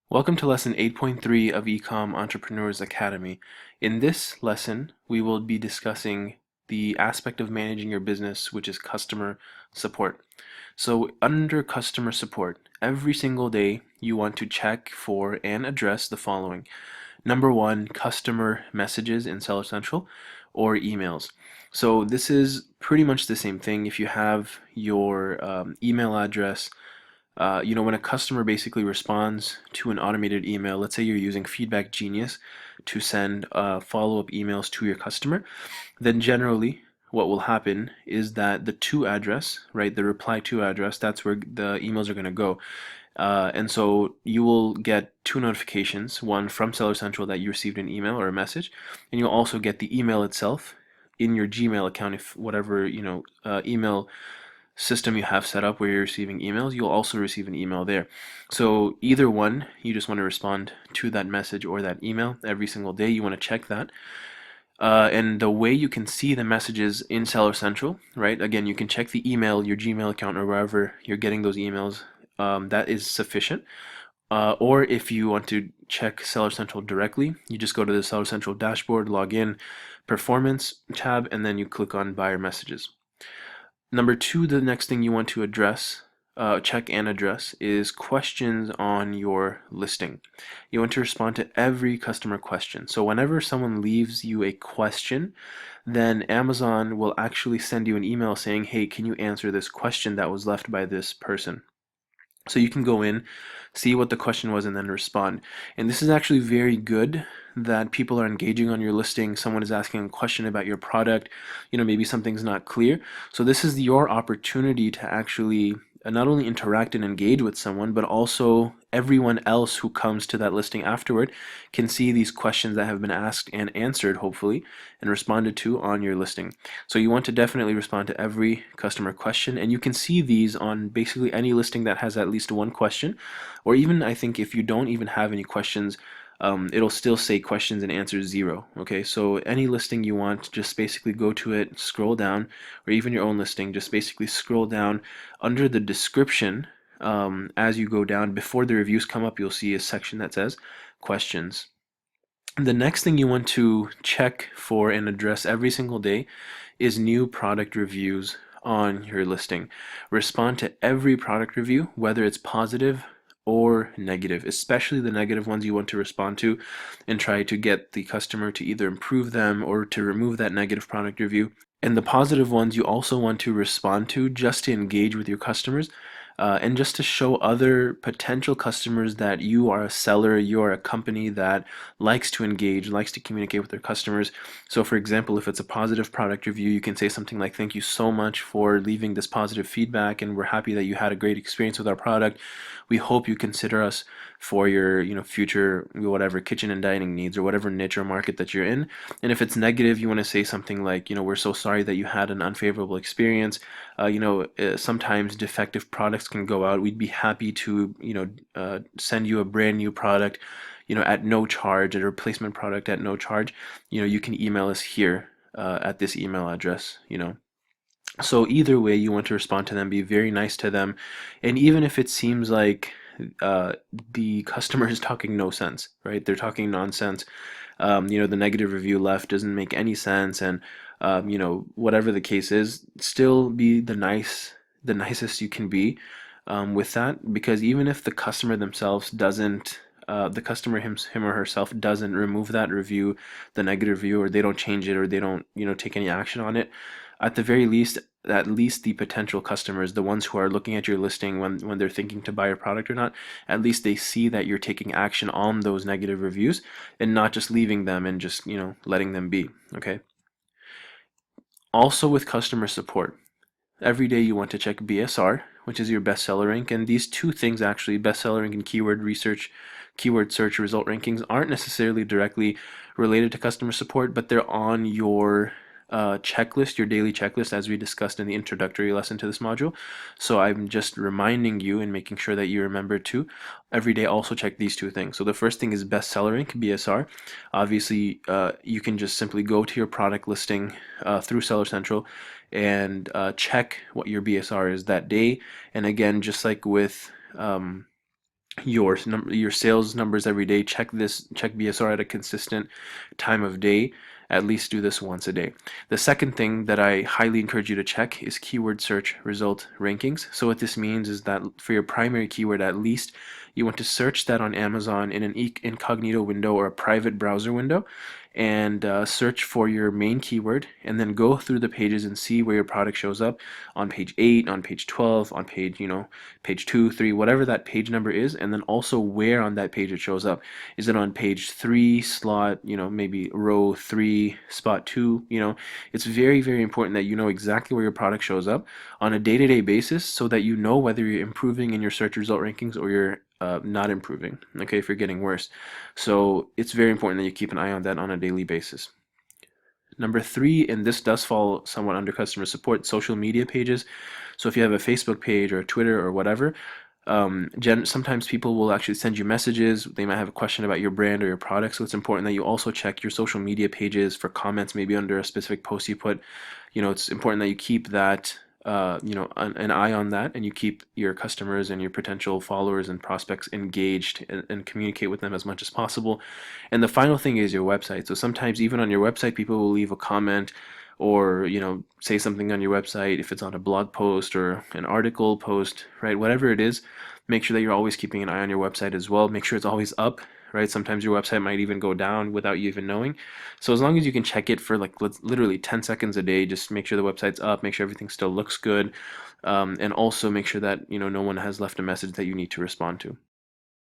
Welcome to lesson 8.3 of Ecom Entrepreneurs Academy. In this lesson, we will be discussing the aspect of managing your business, which is customer support. So under customer support, every single day you want to check for and address the following. Number one, customer messages in Seller Central or emails. So this is pretty much the same thing. If you have your email address, when a customer basically responds to an automated email, let's say you're using Feedback Genius to send follow-up emails to your customer, then generally what will happen is that the to address, right, the reply to address, that's where the emails are going to go. And so you will get two notifications, one from Seller Central that you received an email or a message, and you'll also get the email itself in your Gmail account if whatever, email system you have set up where you're receiving emails, you'll also receive an email there. So either one, you just want to respond to that message or that email every single day. You want to check that. And the way you can see the messages in Seller Central, right? Again, you can check the email, your Gmail account, or wherever you're getting those emails. That is sufficient. Or if you want to check Seller Central directly, you just go to the Seller Central dashboard, log in, Performance tab, and then you click on Buyer Messages. Number two, the next thing you want to address, check and address, is questions on your listing. You want to respond to every customer question. So whenever someone leaves you a question, then Amazon will actually send you an email saying, hey, can you answer this question that was left by this person? So you can go in, see what the question was, and then respond. And this is actually very good that people are engaging on your listing. Someone is asking a question about your product, maybe something's not clear. So this is your opportunity to actually not only interact and engage with someone, but also everyone else who comes to that listing afterward can see these questions that have been asked and answered, hopefully, and responded to on your listing. So you want to definitely respond to every customer question, and you can see these on basically any listing that has at least one question, or even I think if you don't even have any questions, it'll still say questions and answers 0. Okay, so any listing you want, just basically go to it, scroll down, or even your own listing, just basically scroll down under the description. As you go down, before the reviews come up, you'll see a section that says questions. The next thing you want to check for and address every single day is new product reviews on your listing. Respond to every product review, whether it's positive or negative, especially the negative ones you want to respond to, and try to get the customer to either improve them or to remove that negative product review. And the positive ones you also want to respond to just to engage with your customers, and just to show other potential customers that you are a seller, you are a company that likes to engage, likes to communicate with their customers. So for example, if it's a positive product review, you can say something like, thank you so much for leaving this positive feedback, and we're happy that you had a great experience with our product. We hope you consider us for your future whatever kitchen and dining needs or whatever niche or market that you're in. And if it's negative, you want to say something like, we're so sorry that you had an unfavorable experience. Sometimes defective products can go out. We'd be happy to send you a brand new product at no charge, a replacement product at no charge. You can email us here at this email address. So either way, you want to respond to them, be very nice to them, and even if it seems like the customer is talking no sense, right? They're talking nonsense. The negative review left doesn't make any sense, and whatever the case is, still be the nicest you can be with that, because even if the customer themselves doesn't, the customer him or herself doesn't remove that review, the negative review, or they don't change it, or they don't take any action on it, at the very least, at least the potential customers, the ones who are looking at your listing when they're thinking to buy your product or not, at least they see that you're taking action on those negative reviews and not just leaving them and just letting them be. Okay. Also with customer support, every day you want to check BSR, which is your bestseller rank, and these two things actually, bestseller rank and keyword search result rankings, aren't necessarily directly related to customer support, but they're on your checklist, your daily checklist, as we discussed in the introductory lesson to this module. So I'm just reminding you and making sure that you remember to every day also check these two things. So the first thing is bestseller rank, BSR. Obviously, you can just simply go to your product listing through Seller Central and check what your BSR is that day. And again, just like with your sales numbers every day. Check BSR at a consistent time of day. At least do this once a day. The second thing that I highly encourage you to check is keyword search result rankings. So what this means is that for your primary keyword, at least you want to search that on Amazon in an incognito window or a private browser window, and search for your main keyword, and then go through the pages and see where your product shows up on page 8, on page 12, on page, page 2, 3, whatever that page number is, and then also where on that page it shows up. Is it on page 3, slot, maybe row 3, spot 2? It's very, very important that you know exactly where your product shows up on a day-to-day basis, so that you know whether you're improving in your search result rankings or you're not improving, okay, if you're getting worse. So it's very important that you keep an eye on that on a daily basis. Number 3, and this does fall somewhat under customer support, social media pages. So if you have a Facebook page or a Twitter or whatever, sometimes people will actually send you messages. They might have a question about your brand or your product, so it's important that you also check your social media pages for comments, maybe under a specific post you put. It's important that you keep that, an eye on that, and you keep your customers and your potential followers and prospects engaged, and communicate with them as much as possible. And the final thing is your website. So sometimes even on your website, people will leave a comment or say something on your website. If it's on a blog post or an article post, right, whatever it is, make sure that you're always keeping an eye on your website as well. Make sure it's always up, right? Sometimes your website might even go down without you even knowing. So as long as you can check it for like literally 10 seconds a day, just make sure the website's up, make sure everything still looks good, and also make sure that no one has left a message that you need to respond to.